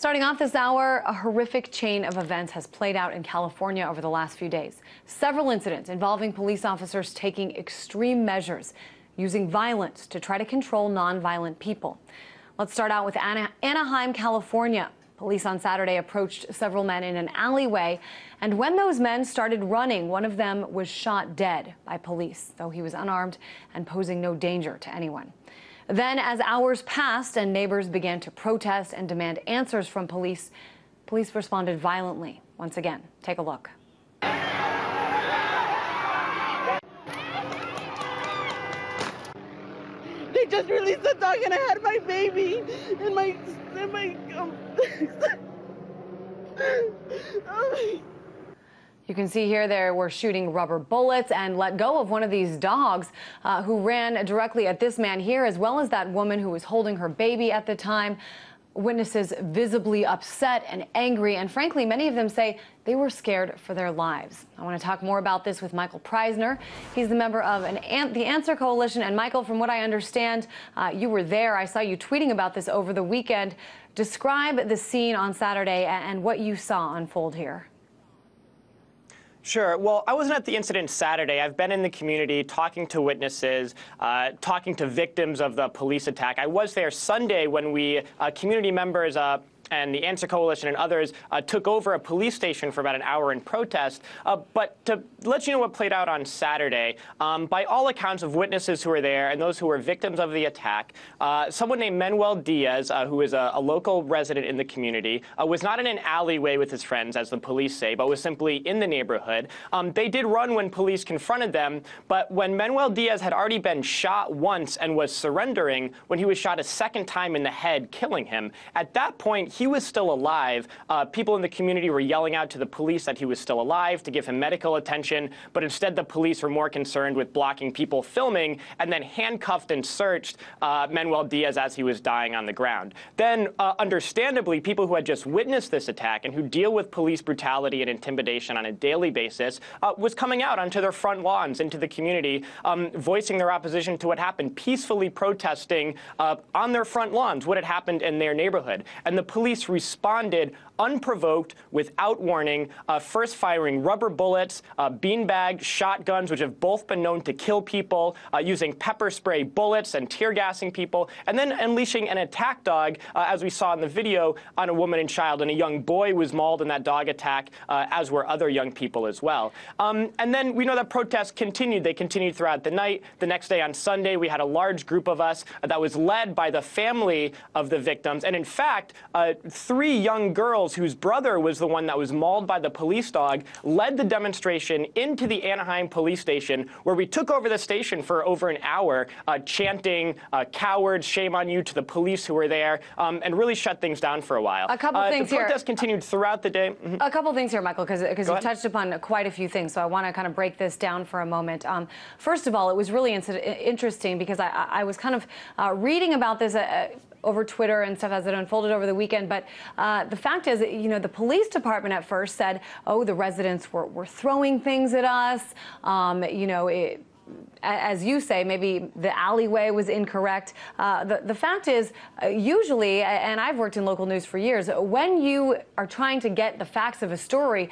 Starting off this hour, a horrific chain of events has played out in California over the last few days. Several incidents involving police officers taking extreme measures, using violence to try to control nonviolent people. Let's start out with Anaheim, California. Police on Saturday approached several men in an alleyway, and when those men started running, one of them was shot dead by police, though he was unarmed and posing no danger to anyone. Then, as hours passed and neighbors began to protest and demand answers from police responded violently. Once again, take a look. They just released the dog and I had my baby and my You can see here they were shooting rubber bullets and let go of one of these dogs who ran directly at this man here, as well as that woman who was holding her baby at the time. Witnesses visibly upset and angry, and frankly, many of them say they were scared for their lives. I want to talk more about this with Michael Preisner. He's the member of the Answer Coalition. And Michael, from what I understand, you were there. I saw you tweeting about this over the weekend. Describe the scene on Saturday and what you saw unfold here. Sure. Well, I wasn't at the incident Saturday. I've been in the community talking to witnesses, talking to victims of the police attack. I was there Sunday when we, community members, and the Answer Coalition and others took over a police station for about an hour in protest. But to let you know what played out on Saturday, by all accounts of witnesses who were there and those who were victims of the attack, someone named Manuel Diaz, who is a local resident in the community, was not in an alleyway with his friends, as the police say, but was simply in the neighborhood. They did run when police confronted them, but when Manuel Diaz had already been shot once and was surrendering, when he was shot a second time in the head, killing him, at that point, he was still alive. People in the community were yelling out to the police that he was still alive to give him medical attention, but instead the police were more concerned with blocking people filming and then handcuffed and searched Manuel Diaz as he was dying on the ground. Then, understandably, people who had just witnessed this attack and who deal with police brutality and intimidation on a daily basis was coming out onto their front lawns into the community, voicing their opposition to what happened, peacefully protesting on their front lawns what had happened in their neighborhood. And the police responded unprovoked, without warning, first firing rubber bullets, beanbag shotguns, which have both been known to kill people, using pepper spray bullets and tear gassing people, and then unleashing an attack dog, as we saw in the video, on a woman and child. And a young boy was mauled in that dog attack, as were other young people as well. And then we know that protests continued. They continued throughout the night. The next day on Sunday, we had a large group of us that was led by the family of the victims. And in fact, 3 young girls whose brother was the one that was mauled by the police dog led the demonstration into the Anaheim police station, where we took over the station for over an hour, chanting "cowards, shame on you" to the police who were there, and really shut things down for a while. A couple things here. The protest here. Continued throughout the day. A couple things here, Michael, because you touched upon quite a few things, so I want to kind of break this down for a moment. First of all, it was really interesting because I was kind of reading about this over Twitter and stuff as it unfolded over the weekend. But the fact is, you know, the police department at first said, oh, the residents were throwing things at us. You know, as you say, maybe the alleyway was incorrect. The fact is, usually, and I've worked in local news for years, when you are trying to get the facts of a story,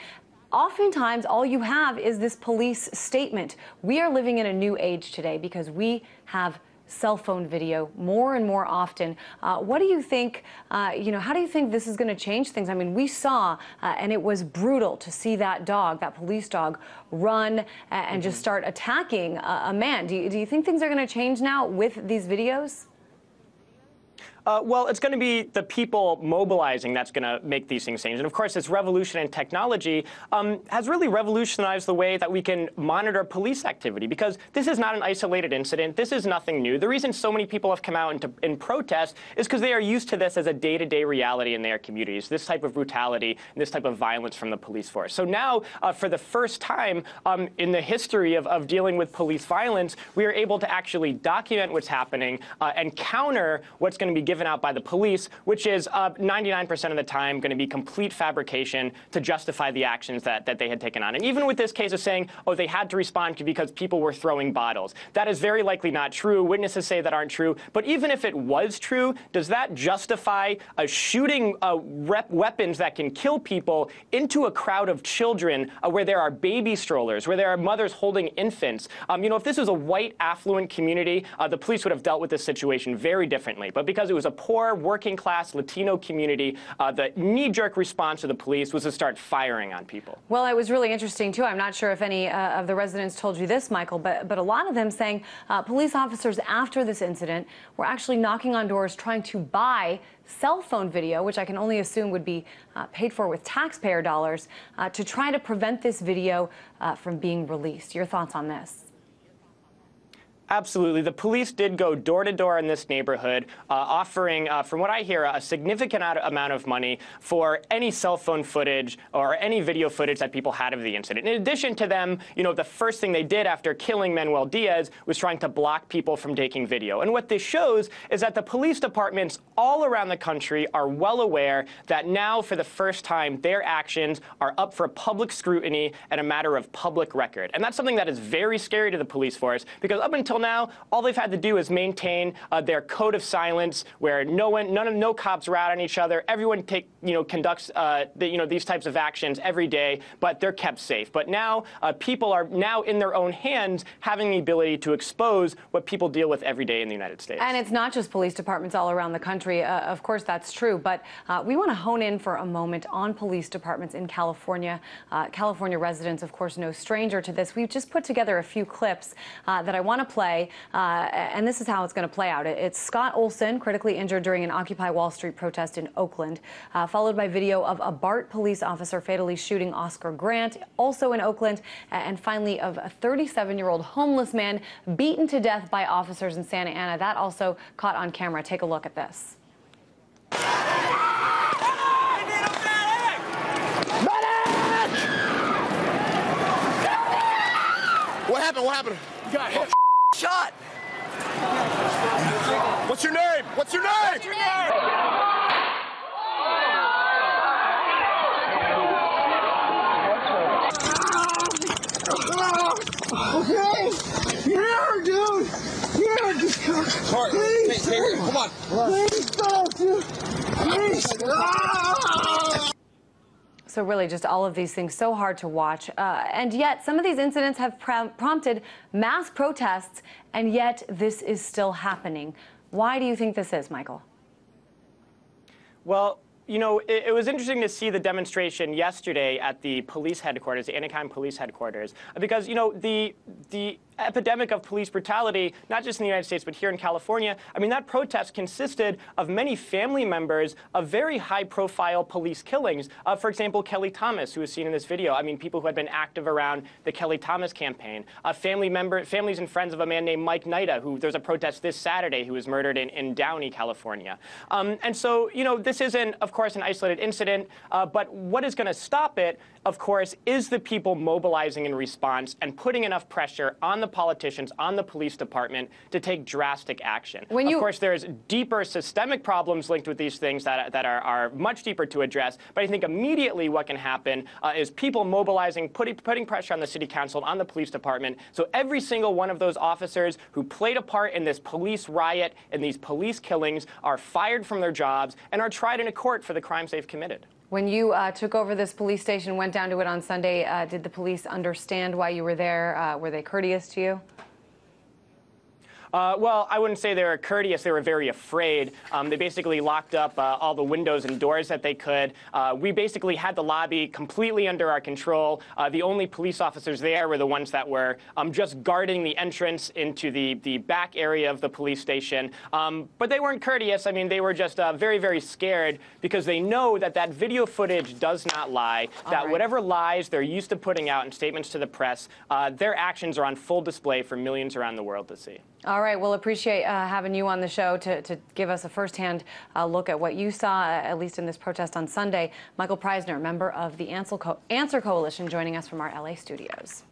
oftentimes all you have is this police statement. We are living in a new age today because we have cell phone video more and more often. What do you think, you know, how do you think this is going to change things? I mean, we saw, and it was brutal to see that dog, that police dog, run and just start attacking a man. Do you think things are going to change now with these videos? Well, it's going to be the people mobilizing that's going to make these things change. And of course, this revolution in technology has really revolutionized the way that we can monitor police activity, because this is not an isolated incident. This is nothing new. The reason so many people have come out in protest is because they are used to this as a day-to-day reality in their communities, this type of brutality and this type of violence from the police force. So now, for the first time in the history of dealing with police violence, we are able to actually document what's happening and counter what's going to be given out by the police, which is 99% of the time going to be complete fabrication to justify the actions that they had taken on. And even with this case of saying, oh, they had to respond because people were throwing bottles, that is very likely not true. Witnesses say that aren't true. But even if it was true, does that justify shooting weapons that can kill people into a crowd of children where there are baby strollers, where there are mothers holding infants? If this was a white, affluent community, the police would have dealt with this situation very differently. But because it was a poor, working-class Latino community, the knee-jerk response of the police was to start firing on people. Well, it was really interesting, too. I'm not sure if any of the residents told you this, Michael, but a lot of them saying police officers after this incident were actually knocking on doors trying to buy cell phone video, which I can only assume would be paid for with taxpayer dollars, to try to prevent this video from being released. Your thoughts on this? Absolutely. The police did go door to door in this neighborhood, offering, from what I hear, a significant amount of money for any cell phone footage or any video footage that people had of the incident. In addition to them, the first thing they did after killing Manuel Diaz was trying to block people from taking video. And what this shows is that the police departments all around the country are well aware that now, for the first time, their actions are up for public scrutiny and a matter of public record. And that's something that is very scary to the police force, because up until now, all they've had to do is maintain their code of silence, where no cops rat on each other. Everyone conducts these types of actions every day, but they're kept safe. But now people are now in their own hands, having the ability to expose what people deal with every day in the United States. And it's not just police departments all around the country. Of course, that's true. But we want to hone in for a moment on police departments in California. California residents, of course, no stranger to this. We've just put together a few clips that I want to play. And this is how it's going to play out. It's Scott Olson, critically injured during an Occupy Wall Street protest in Oakland, followed by video of a BART police officer fatally shooting Oscar Grant, also in Oakland, and finally of a 37-year-old homeless man beaten to death by officers in Santa Ana. That also caught on camera. Take a look at this. What happened? What happened? You got hit. Shot. What's your name? What's your name? What's your name? Okay. Here, dude. Here, just Sorry. please. Hey, come on. Please don't, dude. Please. So really just all of these things so hard to watch. And yet some of these incidents have prompted mass protests, and yet this is still happening. Why do you think this is, Michael? Well, it was interesting to see the demonstration yesterday at the police headquarters, the Anaheim police headquarters, because, the epidemic of police brutality, not just in the United States, but here in California, that protest consisted of many family members of very high-profile police killings. For example, Kelly Thomas, who was seen in this video. People who had been active around the Kelly Thomas campaign. Families and friends of a man named Mike Nida, who there's a protest this Saturday, who was murdered in Downey, California. And so, this isn't, of course, an isolated incident, but what is going to stop it, of course, is the people mobilizing in response and putting enough pressure on the politicians, on the police department, to take drastic action. Of course, there's deeper systemic problems linked with these things that are much deeper to address. But I think immediately what can happen is people mobilizing, putting pressure on the city council, on the police department. So every single one of those officers who played a part in this police riot and these police killings are fired from their jobs and are tried in a court for the crimes they've committed. When you took over this police station, went down to it on Sunday, did the police understand why you were there? Were they courteous to you? Well, I wouldn't say they were courteous. They were very afraid. They basically locked up all the windows and doors that they could. We basically had the lobby completely under our control. The only police officers there were the ones that were just guarding the entrance into the back area of the police station. But they weren't courteous. I mean, they were just very, very scared because they know that that video footage does not lie, that whatever lies they're used to putting out in statements to the press, their actions are on full display for millions around the world to see. All right. We'll appreciate having you on the show to give us a firsthand look at what you saw, at least in this protest on Sunday. Michael Preisner, member of the Answer Coalition, joining us from our LA studios.